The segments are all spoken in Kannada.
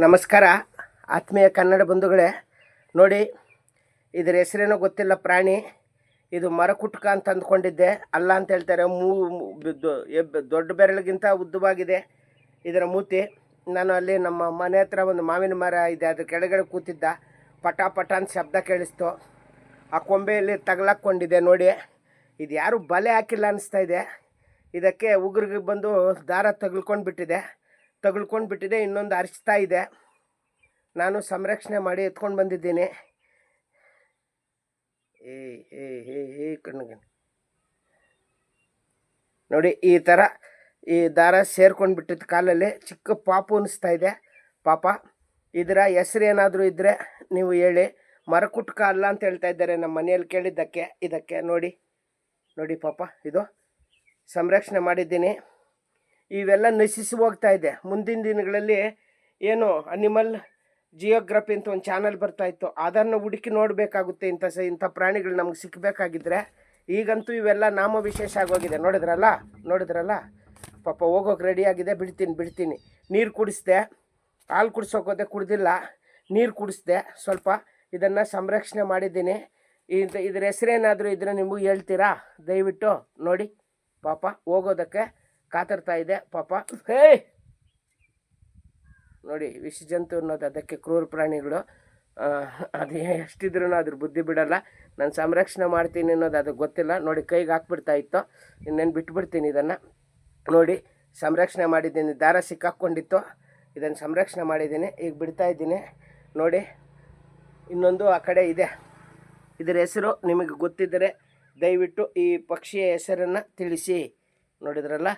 ನಮಸ್ಕಾರ ಆತ್ಮೀಯ ಕನ್ನಡ ಬಂಧುಗಳೇ. ನೋಡಿ, ಇದರ ಹೆಸರೇನೋ ಗೊತ್ತಿಲ್ಲ ಪ್ರಾಣಿ. ಇದು ಮರಕುಟ್ಕ ಅಂತ ಅಂದ್ಕೊಂಡಿದ್ದೆ, ಅಲ್ಲ ಅಂತ ಹೇಳ್ತಾರೆ. ದೊಡ್ಡ ಬೆರಳಿಗಿಂತ ಉದ್ದವಾಗಿದೆ ಇದರ ಮೂತಿ. ನಾನು ಅಲ್ಲಿ ನಮ್ಮ ಮನೆ ಹತ್ರ ಒಂದು ಮಾವಿನ ಮರ ಇದೆ, ಅದ್ರ ಕೆಳಗಡೆ ಕೂತಿದ್ದ. ಪಟ ಪಟ ಅಂತ ಶಬ್ದ ಕೇಳಿಸ್ತು. ಆ ಕೊಂಬೆಯಲ್ಲಿ ತಗಲಾಕ್ಕೊಂಡಿದೆ. ನೋಡಿ, ಇದು ಯಾರು ಬಲೆ ಹಾಕಿಲ್ಲ ಅನ್ನಿಸ್ತಾ ಇದೆ. ಇದಕ್ಕೆ ಉಗುರಿಗೆ ಬಂದು ದಾರ ತಗಳ್ಕೊಂಡು ಬಿಟ್ಟಿದೆ. ಇನ್ನೊಂದು ಅರಿಸ್ತಾ ಇದೆ. ನಾನು ಸಂರಕ್ಷಣೆ ಮಾಡಿ ಎತ್ಕೊಂಡು ಬಂದಿದ್ದೀನಿ. ಕಣ್ಣಿಗೆ ನೋಡಿ, ಈ ಥರ ಈ ದಾರ ಸೇರ್ಕೊಂಡು ಬಿಟ್ಟಿದ್ದು ಕಾಲಲ್ಲಿ. ಚಿಕ್ಕ ಪಾಪು ಅನ್ನಿಸ್ತಾ ಇದೆ ಪಾಪ. ಇದರ ಹೆಸರು ಏನಾದರೂ ಇದ್ದರೆ ನೀವು ಹೇಳಿ. ಮರಕುಟ್ಕ ಅಲ್ಲ ಅಂತ ಹೇಳ್ತಾ ಇದ್ದಾರೆ ನಮ್ಮ ಮನೆಯಲ್ಲಿ ಕೇಳಿದ್ದಕ್ಕೆ. ಇದಕ್ಕೆ ನೋಡಿ ಪಾಪ, ಇದು ಸಂರಕ್ಷಣೆ ಮಾಡಿದ್ದೀನಿ. ಇವೆಲ್ಲ ನಶಿಸಿ ಹೋಗ್ತಾ ಇದೆ. ಮುಂದಿನ ದಿನಗಳಲ್ಲಿ ಏನು ಅನಿಮಲ್ ಜಿಯೋಗ್ರಫಿ ಅಂತ ಒಂದು ಚಾನಲ್ ಬರ್ತಾಯಿತ್ತು, ಅದನ್ನು ಹುಡುಕಿ ನೋಡಬೇಕಾಗುತ್ತೆ. ಇಂಥ ಪ್ರಾಣಿಗಳು ನಮ್ಗೆ ಸಿಕ್ಕಬೇಕಾಗಿದ್ರೆ. ಈಗಂತೂ ಇವೆಲ್ಲ ನಾಮವಿಶೇಷ ಆಗೋಗಿದೆ. ನೋಡಿದ್ರಲ್ಲ ಪಾಪ. ಹೋಗೋಕೆ ರೆಡಿಯಾಗಿದೆ. ಬಿಡ್ತೀನಿ. ನೀರು ಕುಡಿಸ್ದೆ. ಹಾಲು ಕುಡಿಸೋಕೋದೆ, ಕುಡ್ದಿಲ್ಲ. ನೀರು ಕುಡಿಸ್ದೆ ಸ್ವಲ್ಪ. ಇದನ್ನು ಸಂರಕ್ಷಣೆ ಮಾಡಿದ್ದೀನಿ. ಇದ್ರ ಹೆಸರೇನಾದರೂ ಇದ್ರೆ ನಿಮಗೂ ಹೇಳ್ತೀರಾ ದಯವಿಟ್ಟು. ನೋಡಿ ಪಾಪ, ಹೋಗೋದಕ್ಕೆ ಕಾತರ್ತಾ ಇದೆ ಪಾಪ. ನೋಡಿ, ವಿಷ ಜಂತು ಅನ್ನೋದು ಅದಕ್ಕೆ. ಕ್ರೂರ ಪ್ರಾಣಿಗಳು ಅದು ಎಷ್ಟಿದ್ರೂ ಅದ್ರ ಬುದ್ಧಿ ಬಿಡಲ್ಲ. ನಾನು ಸಂರಕ್ಷಣೆ ಮಾಡ್ತೀನಿ ಅನ್ನೋದು ಅದಕ್ಕೆ ಗೊತ್ತಿಲ್ಲ. ನೋಡಿ, ಕೈಗೆ ಹಾಕ್ಬಿಡ್ತಾ ಇತ್ತು. ಇನ್ನೇನು ಬಿಟ್ಬಿಡ್ತೀನಿ ಇದನ್ನು. ನೋಡಿ, ಸಂರಕ್ಷಣೆ ಮಾಡಿದ್ದೀನಿ. ದಾರ ಸಿಕ್ಕಾಕ್ಕೊಂಡಿತ್ತು, ಇದನ್ನು ಸಂರಕ್ಷಣೆ ಮಾಡಿದ್ದೀನಿ. ಈಗ ಬಿಡ್ತಾ ಇದ್ದೀನಿ. ನೋಡಿ, ಇನ್ನೊಂದು ಆ ಕಡೆ ಇದೆ. ಇದರ ಹೆಸರು ನಿಮಗೆ ಗೊತ್ತಿದ್ದರೆ ದಯವಿಟ್ಟು ಈ ಪಕ್ಷಿಯ ಹೆಸರನ್ನು ತಿಳಿಸಿ. ನೋಡಿದ್ರಲ್ಲ,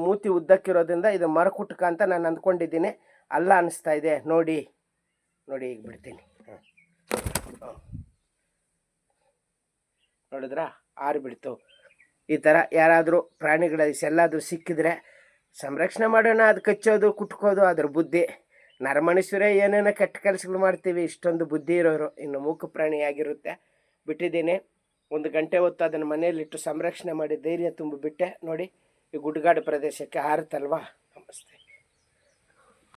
ಮೂತಿ ಉದ್ದಕ್ಕಿರೋದ್ರಿಂದ ಇದು ಮರಕುಟ್ಕ ಅಂತ ನಾನು ಅಂದ್ಕೊಂಡಿದ್ದೀನಿ. ಅಲ್ಲ ಅನ್ನಿಸ್ತಾ ಇದೆ. ನೋಡಿ, ಈಗ ಬಿಡ್ತೀನಿ. ನೋಡಿದ್ರ, ಬಿಡ್ತು. ಈ ಥರ ಯಾರಾದರೂ ಪ್ರಾಣಿಗಳ ಎಲ್ಲಾದರೂ ಸಿಕ್ಕಿದ್ರೆ ಸಂರಕ್ಷಣೆ ಮಾಡೋಣ. ಅದು ಕಚ್ಚೋದು, ಕುಟ್ಕೋದು ಅದ್ರ ಬುದ್ಧಿ. ನರಮನುಷ್ಯರೇ ಏನೇನೋ ಕೆಟ್ಟ ಕೆಲಸಗಳು ಮಾಡ್ತೀವಿ. ಇಷ್ಟೊಂದು ಬುದ್ಧಿ ಇರೋರು ಇನ್ನು ಮೂಕ ಪ್ರಾಣಿಯಾಗಿರುತ್ತೆ. ಬಿಟ್ಟಿದ್ದೀನಿ. 1 ಗಂಟೆ ಹೊತ್ತು ಅದನ್ನು ಮನೆಯಲ್ಲಿಟ್ಟು ಸಂರಕ್ಷಣೆ ಮಾಡಿ ಧೈರ್ಯ ತುಂಬಿಬಿಟ್ಟೆ. ನೋಡಿ, ಈ ಗುಡ್ಡಗಾಡು ಪ್ರದೇಶಕ್ಕೆ ಹಾರುತ್ತಲ್ವಾ. ನಮಸ್ತೆ.